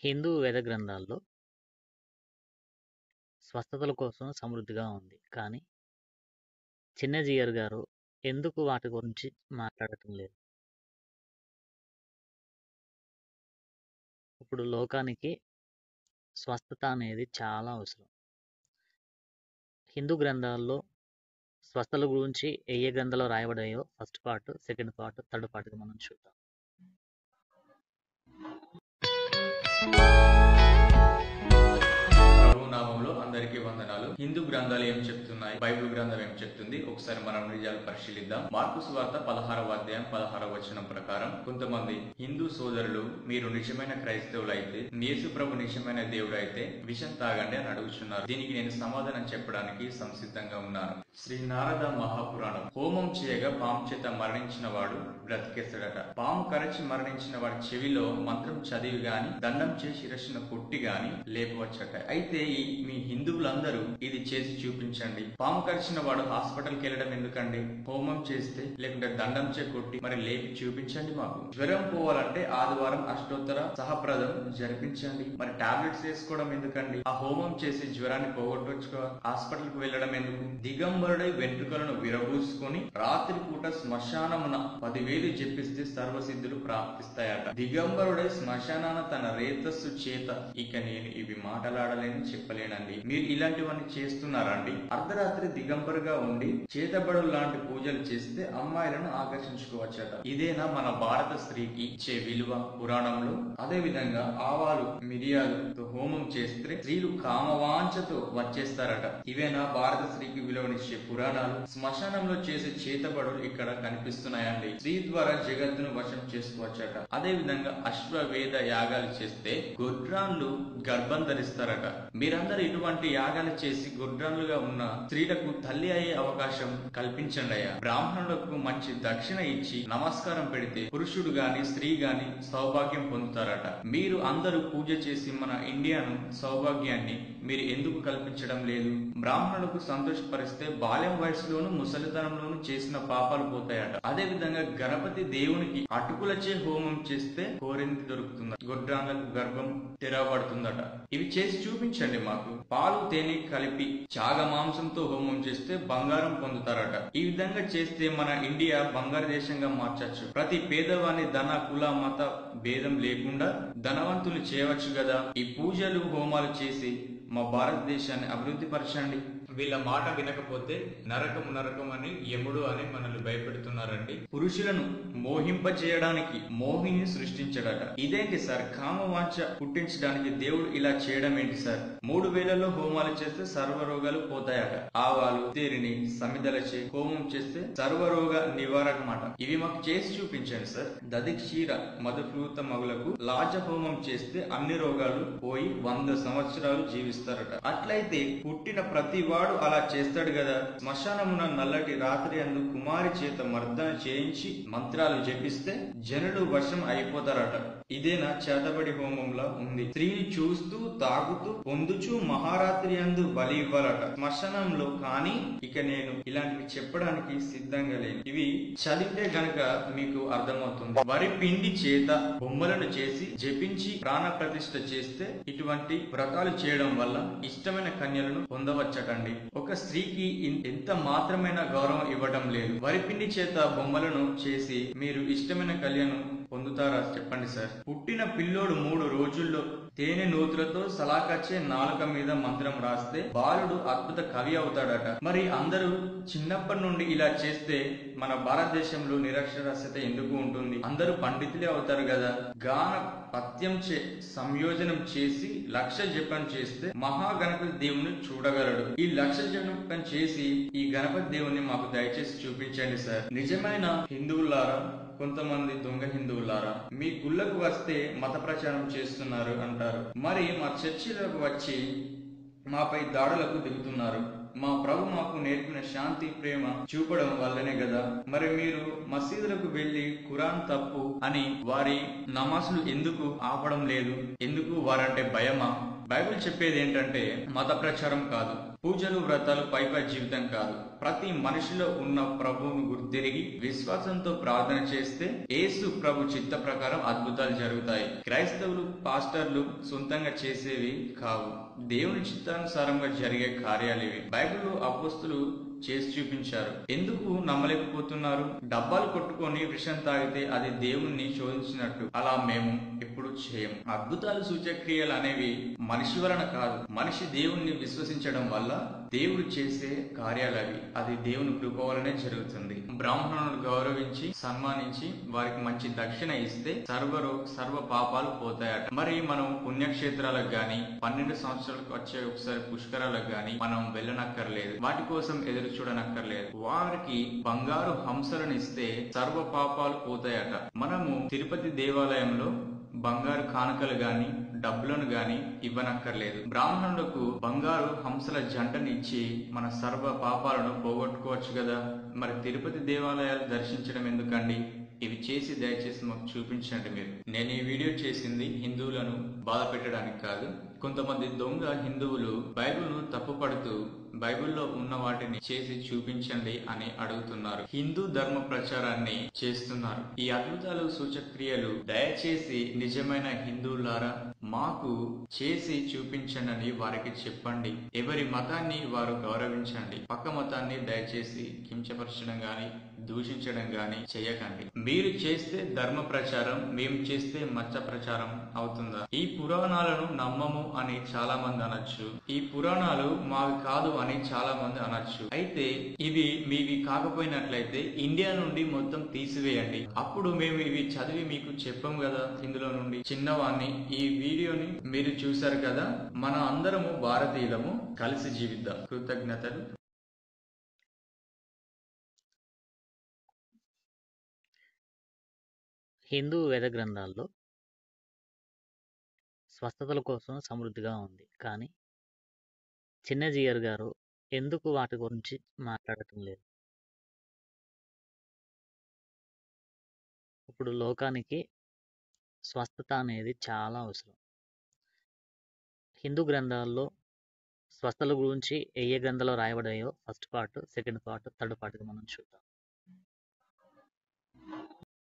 హిందూ వేద గ్రంథాల్లో స్వస్థతల కోసం సమృద్ధిగా ఉంది. కానీ చిన్నజీయర్ గారు ఎందుకు వాటి గురించి మాట్లాడటం లేదు? ఇప్పుడు లోకానికి స్వస్థత అనేది చాలా అవసరం. హిందూ గ్రంథాల్లో స్వస్థతల గురించి ఏ గ్రంథాల్లో రాయబడాయో first part, second part, third పార్ట్‌గా మనం చూద్దాం. నామంలో అందరికీ వందనాలు. హిందూ గ్రంథాలు ఏం చెప్తున్నాయి, బైబిల్ గ్రంథం ఏం చెప్తుంది, ఒకసారి మనం నిజాలు పరిశీలిద్దాం. మార్కు సువార్త 16వ అధ్యాయం 16వ వచనం ప్రకారం కొంతమంది హిందూ సోదరులు, మీరు నిజమైన క్రైస్తవులు అయితే, యేసు ప్రభు నిజమైన దేవుడు అయితే విషం తాగండి అని అడుగుతున్నారు. దీనికి నేను సమాధానం చెప్పడానికి సంసిద్ధంగా ఉన్నాను. శ్రీ నారద మహాపురాణం. హోమం చేయగా పాము చేత మరణించిన వాడు బ్రతికేస్తాడట. పాము కరచి మరణించిన వాడి చెవిలో మంత్రం చదివి గాని, దండం చేసి శిరస్సును కొట్టి గాని లేపవచ్చట. అయితే మీ హిందువులందరూ ఇది చేసి చూపించండి. పాము కరిచిన వాడు హాస్పిటల్కి వెళ్ళడం ఎందుకండి? హోమం చేస్తే లేకుంటే దండం చే కొట్టి మరి లేపి చూపించండి. మాకు జ్వరం పోవాలంటే ఆదివారం అష్టోత్తర సహప్రదం జరిపించండి. మరి టాబ్లెట్స్ వేసుకోవడం ఎందుకండి? ఆ హోమం చేసి జ్వరాన్ని పోగొట్టొచ్చుకో. హాస్పిటల్ కు వెళ్ళడం ఎందుకు? దిగంబరుడై వెంట్రుకలను విరబూసుకొని రాత్రి పూట శ్మశానమున 10,000 జపిస్తే సర్వసిద్ధులు ప్రాప్తిస్తాయట. దిగంబరుడై శ్మశానాన తన రేతస్సు చేత ఇక నేను ఇవి మాటలాడలేని చెప్పలేనండి. మీరు ఇలాంటివన్నీ చేస్తున్నారండి? అర్ధరాత్రి దిగంబరుగా ఉండి చేతబడులు లాంటి పూజలు చేస్తే అమ్మాయిలను ఆకర్షించుకోవచ్చట. ఇదేనా మన భారత స్త్రీకి ఇచ్చే విలువ పురాణంలో? అదే విధంగా ఆవాలు మిరియాలతో హోమం చేస్తే స్త్రీలు కామవాంఛతో వచ్చేస్తారట. ఇవేనా భారత స్త్రీకి విలువనిచ్చే పురాణాలు? శ్మశానంలో చేసే చేతబడులు ఇక్కడ కనిపిస్తున్నాయండి. స్త్రీ ద్వారా జగత్తును వశం చేసుకోవచ్చట. అదే విధంగా అశ్వవేద యాగాలు చేస్తే గొడ్రాన్లు గర్భం ధరిస్తారట. మీరందరూ ఇటువంటి యాగాలు చేసి గొడ్రాన్లుగా ఉన్న స్త్రీలకు తల్లి అయ్యే అవకాశం కల్పించండి అయ్యా. బ్రాహ్మణులకు మంచి దక్షిణ ఇచ్చి నమస్కారం పెడితే పురుషుడు గాని స్త్రీ గాని సౌభాగ్యం పొందుతారట. మీరు అందరూ పూజ చేసి మన ఇండియాను సౌభాగ్యాన్ని మీరు ఎందుకు కల్పించడం లేదు? బ్రాహ్మణులకు సంతోషపరిస్తే బాల్యం వయసులోను ముసలితనంలోను చేసిన పాపాలు పోతాయట. అదే విధంగా గణపతి దేవునికి అటుకులచే హోమం చేస్తే కోరింది దొరుకుతుంది, గొడ్రాన్లకు గర్భం తెరవబడుతుందట. ఇవి చేసి చూపించండి మాకు. పాలు తేనె కలిపి చాగ మాంసంతో హోమం చేస్తే బంగారం పొందుతారట. ఈ విధంగా చేస్తే మన ఇండియా బంగారు దేశంగా మార్చచ్చు. ప్రతి పేదవాని ధన కుల మత భేదం లేకుండా ధనవంతులు చేయవచ్చు కదా. ఈ పూజలు హోమాలు చేసి మా భారతదేశాన్ని అభివృద్ధి పరచండి. వీళ్ళ మాట వినకపోతే నరకం అని యముడు అని మనల్ని భయపెడుతున్నారండి. పురుషులను మోహింప చేయడానికి మోహిని సృష్టించడట. ఇదేంటి సార్? కామవాంఛ పుట్టించడానికి దేవుడు ఇలా చేయడం ఏంటి సార్? 3 వేలలో హోమాలు చేస్తే సర్వరోగాలు పోతాయట. ఆవాలు తేరిని సమిదలచే హోమం చేస్తే సర్వరోగ నివారకమాట. ఇవి మాకు చేసి చూపించండి సార్. దదిక్షీర మధుపూత మగులకు లాజ హోమం చేస్తే అన్ని రోగాలు పోయి 100 సంవత్సరాలు జీవిస్తారట. అట్లయితే పుట్టిన ప్రతి వాడు అలా చేస్తాడు కదా. శ్మశానమున నల్లటి రాత్రి అందు కుమారి చేత మర్దన చేయించి మంత్రాలు జపిస్తే జనులు వశం అయిపోతారట. ఇదేనా చేతబడి హోమంలా ఉంది? స్త్రీని చూస్తూ తాగుతూ పొందుచు మహారాత్రి అందు బలి ఇవ్వాలట శ్మశానంలో. కానీ ఇక నేను ఇలాంటివి చెప్పడానికి సిద్ధంగా లేను. ఇవి చదివితే గనక మీకు అర్థమవుతుంది. వరి పిండి చేత బొమ్మలను చేసి జపించి ప్రాణ ప్రతిష్ఠ చేస్తే ఇటువంటి వ్రతాలు చేయడం వల్ల ఇష్టమైన కన్యలను పొందవచ్చటండి. ఒక స్త్రీకి ఎంత మాత్రమైన గౌరవం ఇవ్వడం లేదు. వరిపిండి చేత బొమ్మలను చేసి మీరు ఇష్టమైన కళ్యాణం పొందుతారా చెప్పండి సార్. పుట్టిన పిల్లోడు 3 రోజుల్లో తేనె నూతులతో సలాకచ్చే నాలుక మీద మంత్రం రాస్తే బాలుడు అద్భుత కవి అవుతాడట. మరి అందరూ చిన్నప్పటి నుండి ఇలా చేస్తే మన భారతదేశంలో నిరక్షరాస్యత ఎందుకు ఉంటుంది? అందరూ పండితులే అవుతారు కదా. గాన పత్యం సంయోజనం చేసి 1,00,000 జపం చేస్తే మహాగణపతి దేవుని చూడగలడు. ఈ 1,00,000 జపం చేసి ఈ గణపతి దేవుని మాకు దయచేసి చూపించండి సార్. నిజమైన హిందువులారా, కొంతమంది దొంగ హిందువులారా, మీ గుళ్ళకు వస్తే మత ప్రచారం చేస్తున్నారు అంటారు. మరి మా చర్చిలకు వచ్చి మాపై దాడులకు దిగుతున్నారు. మా ప్రభు మాకు నేర్పిన శాంతి ప్రేమ చూపడం వల్లనే కదా. మరి మీరు మసీదులకు వెళ్లి ఖురాన్ తప్పు అని వారి నమాజులు ఎందుకు ఆపడం లేదు? ఎందుకు? వారంటే భయమా? బైబిల్ చెప్పేది ఏంటంటే మత ప్రచారం కాదు, పూజలు వ్రతాలు పైపై జీవితం కాదు. ప్రతి మనిషిలో ఉన్న ప్రభువును గుర్తిరిగి విశ్వాసంతో ప్రార్థన చేస్తే యేసు ప్రభు చిత్త ప్రకారం అద్భుతాలు జరుగుతాయి. క్రైస్తవులు పాస్టర్లు సొంతంగా చేసేవి కావు, దేవుని చిత్తానుసారంగా జరిగే కార్యాలు ఇవి. బైబిల్లో అపోస్తులు చేసి చూపించారు. ఎందుకు నమ్మలేకపోతున్నారు? డబ్బాలు కొట్టుకొని విషం తాగితే అది దేవుణ్ణి శోధించినట్టు అలా మేము ఎప్పుడు చేయం. అద్భుతాలు సూచక్రియలు అనేవి మనిషి వలన కాదు, మనిషి దేవుణ్ణి విశ్వసించడం వల్ల దేవుడు చేసే కార్యాలు అవి. అది దేవుని కృప వలనే జరుగుతుంది. బ్రాహ్మణులను గౌరవించి సన్మానించి వారికి మంచి దక్షిణ ఇస్తే సర్వ పాపాలు పోతాయట. మరి మనం పుణ్యక్షేత్రాలకు గాని 12 సంవత్సరాలకు వచ్చే ఒకసారి పుష్కరాలకు గాని మనం వెళ్ళనక్కర్లేదు, వాటి కోసం ఎదురు చూడనక్కర్లేదు. వారికి బంగారు హంసలను ఇస్తే సర్వ పాపాలు పోతాయట. మనము తిరుపతి దేవాలయంలో బంగారు కానుకలు గాని డబ్బులను గాని ఇవ్వనక్కర్లేదు. బ్రాహ్మణులకు బంగారు హంసల జంటనిచ్చి మన సర్వ పాపాలను పోగొట్టుకోవచ్చు కదా. మరి తిరుపతి దేవాలయాలు దర్శించడం ఎందుకండి? ఇవి చేసి దయచేసి మాకు చూపించండి మీరు. నేను ఈ వీడియో చేసింది హిందువులను బాధ పెట్టడానికి కాదు. కొంతమంది దొంగ హిందువులు బైబిల్ను తప్పుపడుతూ బైబిల్లో ఉన్న వాటిని చేసి చూపించండి అని అడుగుతున్నారు. హిందూ ధర్మ ప్రచారాన్ని చేస్తున్నారు. ఈ అద్భుతాలు సూచక్రియలు దయచేసి నిజమైన హిందువులారా మాకు చేసి చూపించండి అని వారికి చెప్పండి. ఎవరి మతాన్ని వారు గౌరవించండి. పక్క మతాన్ని దయచేసి కించపరచడం గాని దూషించడం గాని చేయకండి. మీరు చేస్తే ధర్మ ప్రచారం, మేము చేస్తే మచ్చ ప్రచారం అవుతుందా? ఈ పురాణాలను నమ్మము అని చాలా మంది అనొచ్చు, ఈ పురాణాలు మావి కాదు అని చాలా మంది అనొచ్చు. అయితే ఇవి మీవి కాకపోయినట్లయితే ఇండియా నుండి మొత్తం తీసివేయండి. అప్పుడు మేము ఇవి చదివి మీకు చెప్పాం కదా. ఇందులో నుండి చిన్నవాణ్ణి ఈ వీడియోని మీరు చూశారు కదా. మన అందరము భారతీయులము, కలిసి జీవిద్దాం. కృతజ్ఞతలు. హిందూ వేద గ్రంథాల్లో స్వస్థతల కోసం సమృద్ధిగా ఉంది, కానీ చిన్నజీయర్ గారు ఎందుకు వాటి గురించి మాట్లాడటం లేదు? ఇప్పుడు లోకానికి స్వస్థత అనేది చాలా అవసరం. హిందూ గ్రంథాల్లో స్వస్థతల గురించి ఏ గ్రంథాల్లో రాయబడాయో first part, second part, third పార్ట్గా మనం చూద్దాం.